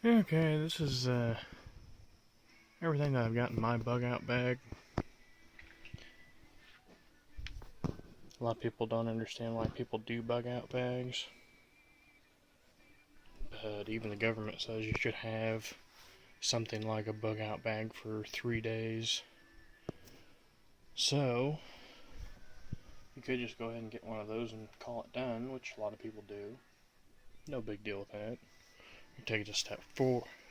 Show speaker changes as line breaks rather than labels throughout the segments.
Okay, this is everything that I've got in my bug out bag. A lot of people don't understand why people do bug out bags, but even the government says you should have something like a bug out bag for 3 days. So you could just go ahead and get one of those and call it done, which a lot of people do. No big deal with that. You take it a step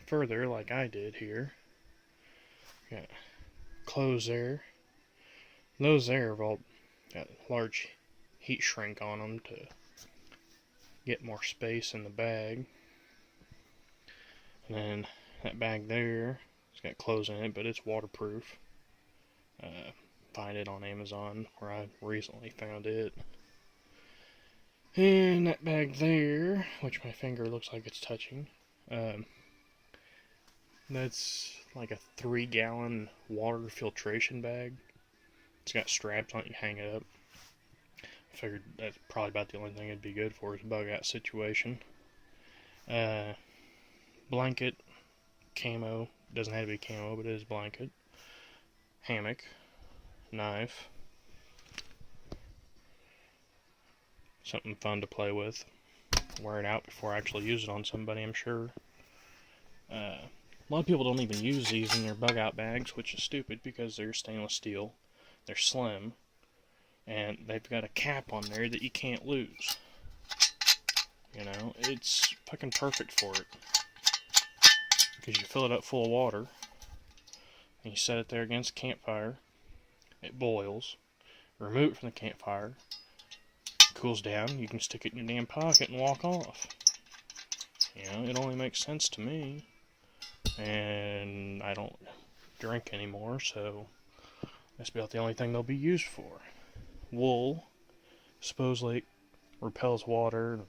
further, like I did here. Got clothes there. Those there have all got large heat shrink on them to get more space in the bag. And then that bag there, it's got clothes in it, but it's waterproof. Find it on Amazon, where I recently found it. And that bag there, which my finger looks like it's touching, that's like a 3-gallon water filtration bag. It's got straps on it, you hang it up. I figured that's probably about the only thing it'd be good for is a bug out situation. Blanket, camo, doesn't have to be camo, but it is blanket. Hammock, knife. Something fun to play with. Wear it out before I actually use it on somebody, I'm sure. A lot of people don't even use these in their bug out bags, which is stupid because they're stainless steel. They're slim. And they've got a cap on there that you can't lose. You know, it's fucking perfect for it. Because you fill it up full of water. And you set it there against the campfire. It boils. Remove it from the campfire. It cools down. You can stick it in your damn pocket and walk off. You know, it only makes sense to me. And I don't drink anymore, so that's about the only thing they'll be used for. Wool supposedly it repels water.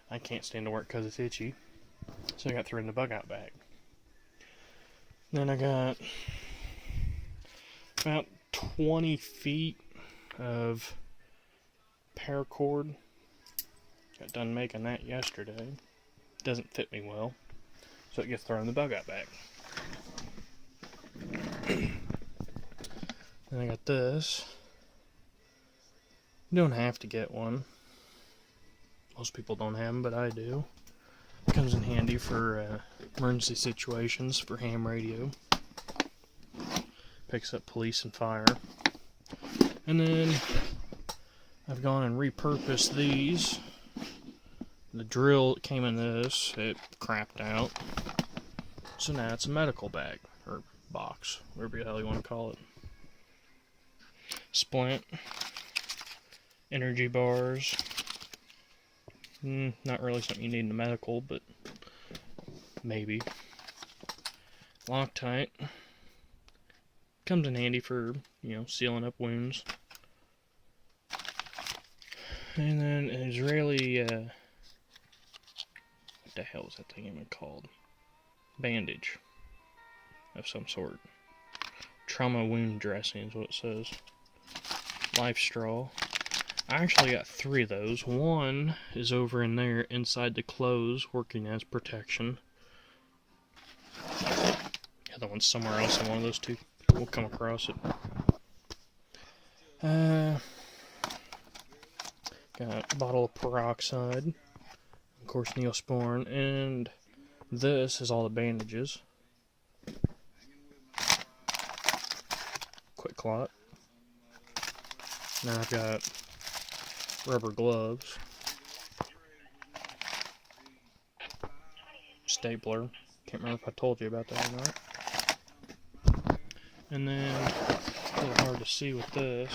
I can't stand to work because it's itchy, so I got thrown in the bug out bag. Then I got about 20 feet of paracord. Got done making that yesterday. Doesn't fit me well, so it gets thrown in the bug out bag. Then I got this. You don't have to get one. Most people don't have them, but I do. It comes in handy for emergency situations, for ham radio. Picks up police and fire. And then I've gone and repurposed these. The drill that came in this, it crapped out. So now it's a medical bag, or box, whatever the hell you want to call it. Splint. Energy bars. Not really something you need in the medical, but maybe. Loctite. Comes in handy for, sealing up wounds. And then an Israeli, what the hell is that thing even called? Bandage of some sort. Trauma wound dressing is what it says. Life straw. I actually got 3 of those. One is over in there inside the clothes working as protection. The other one's somewhere else in one of those 2. We'll come across it. Got a bottle of peroxide. Of course, Neosporin. And this is all the bandages. Quick clot. Now I've got rubber gloves, stapler, can't remember if I told you about that or not, and then, a little hard to see with this,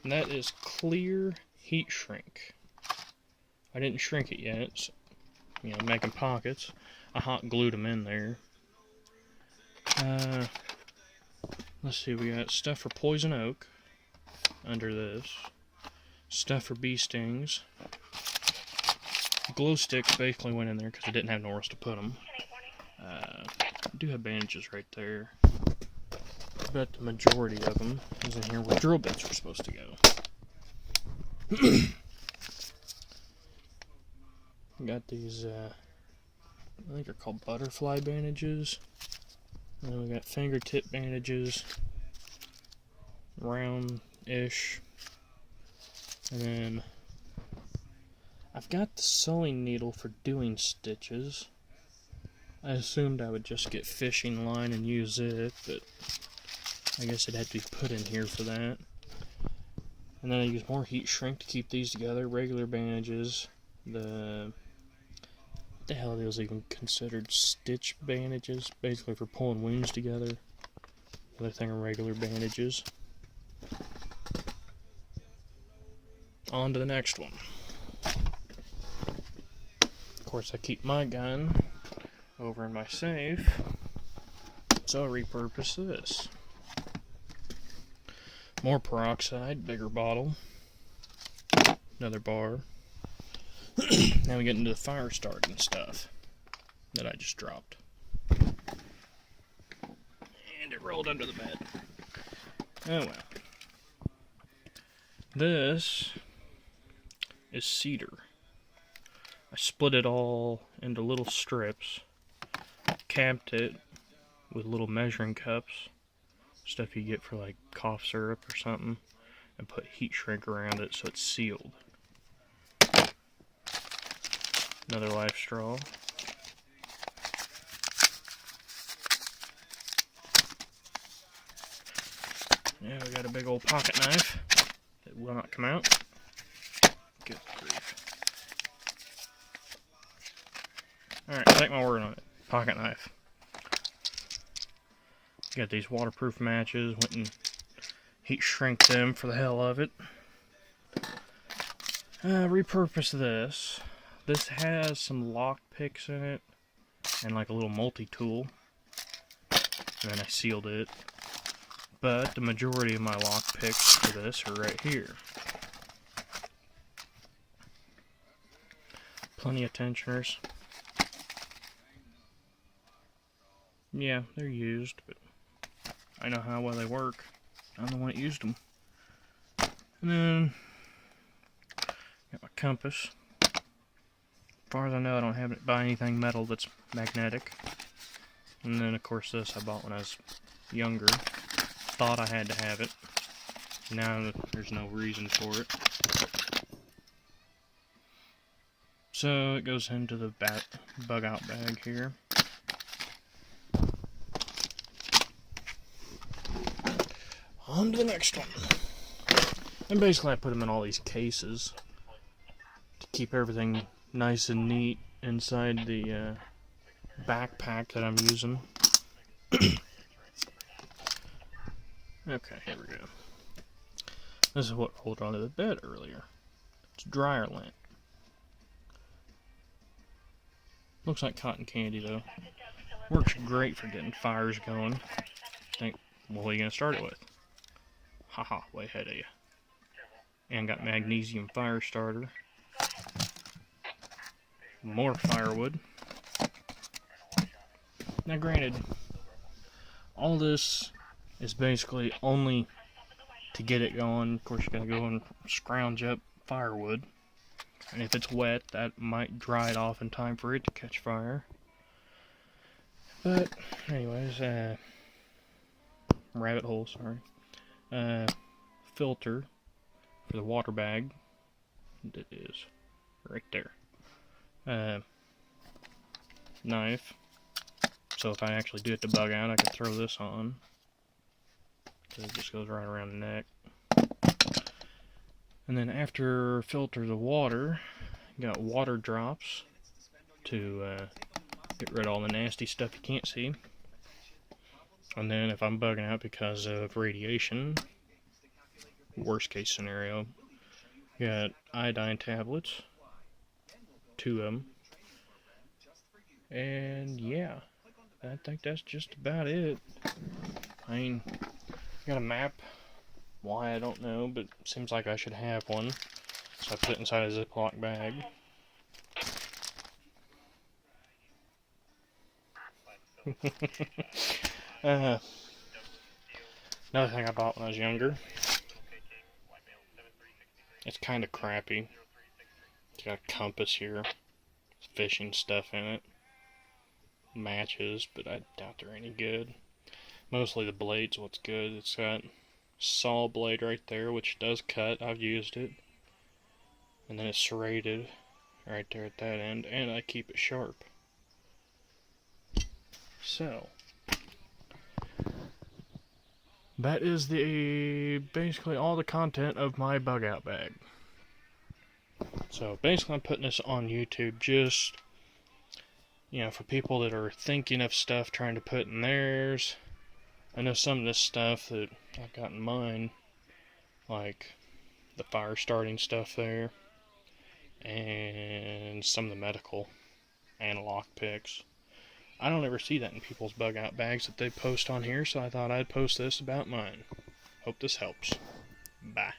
and that is clear heat shrink. I didn't shrink it yet, so, making pockets. I hot glued them in there. Let's see, we got stuff for poison oak under this, stuff for bee stings. Glow sticks basically went in there because I didn't have nowhere else to put them. I do have bandages right there, but the majority of them is in here where drill bits are supposed to go. got these, I think they're called butterfly bandages. And then we got fingertip bandages, round-ish. And then I've got the sewing needle for doing stitches. I assumed I would just get fishing line and use it, but I guess it had to be put in here for that. And then I use more heat shrink to keep these together. Regular bandages. What the hell are those even considered? Stitch bandages, basically for pulling wounds together. Another thing are regular bandages. On to the next one. Of course, I keep my gun over in my safe, so I repurpose this. More peroxide, bigger bottle, another bar. Now we get into the fire starting stuff that I just dropped. And it rolled under the bed. Oh well. This is cedar. I split it all into little strips, capped it with little measuring cups, stuff you get for like cough syrup or something, and put heat shrink around it so it's sealed. Another life straw. Yeah, we got a big old pocket knife that will not come out. Good grief. Alright, take my word on it. Pocket knife. Got these waterproof matches. Went and heat shrink them for the hell of it. Repurpose this. This has some lock picks in it and like a little multi-tool. And then I sealed it. But the majority of my lock picks for this are right here. Plenty of tensioners. Yeah, they're used, but I know how well they work. I'm the one that used them. And then, got my compass. As far as I know, I don't have to buy anything metal that's magnetic. And then, of course, this I bought when I was younger. Thought I had to have it. Now there's no reason for it. So it goes into the bug out bag here. On to the next one. And basically I put them in all these cases to keep everything nice and neat inside the backpack that I'm using. Okay, here we go. This is what rolled onto the bed earlier. It's dryer lint. Looks like cotton candy though. Works great for getting fires going. Think, well, what are you going to start it with? Haha, way ahead of you. And got magnesium fire starter. More firewood. Now granted, all this is basically only to get it going. Of course you gotta go and scrounge up firewood. And if it's wet, that might dry it off in time for it to catch fire. But, anyways, rabbit hole, sorry. Filter for the water bag. That is right there. Knife. So if I actually do it to bug out, I can throw this on. So it just goes right around the neck. And then after filter the water, you got water drops to get rid of all the nasty stuff you can't see. And then if I'm bugging out because of radiation, worst case scenario, you got iodine tablets, 2 of them. And yeah, I think that's just about it. I mean, I got a map. Why, I don't know, but seems like I should have one. So I put it inside a Ziploc bag. Another thing I bought when I was younger. It's kind of crappy. It's got a compass here. fishing stuff in it. Matches, but I doubt they're any good. Mostly the blade's what's good. It's got saw blade right there, which does cut. I've used it. And then it's serrated right there at that end, and I keep it sharp. So that is basically all the content of my bug out bag. So basically I'm putting this on YouTube just, for people that are thinking of stuff trying to put in theirs. I know some of this stuff that I've got in mine, like the fire starting stuff there, and some of the medical and lock picks. I don't ever see that in people's bug out bags that they post on here, so I thought I'd post this about mine. Hope this helps. Bye.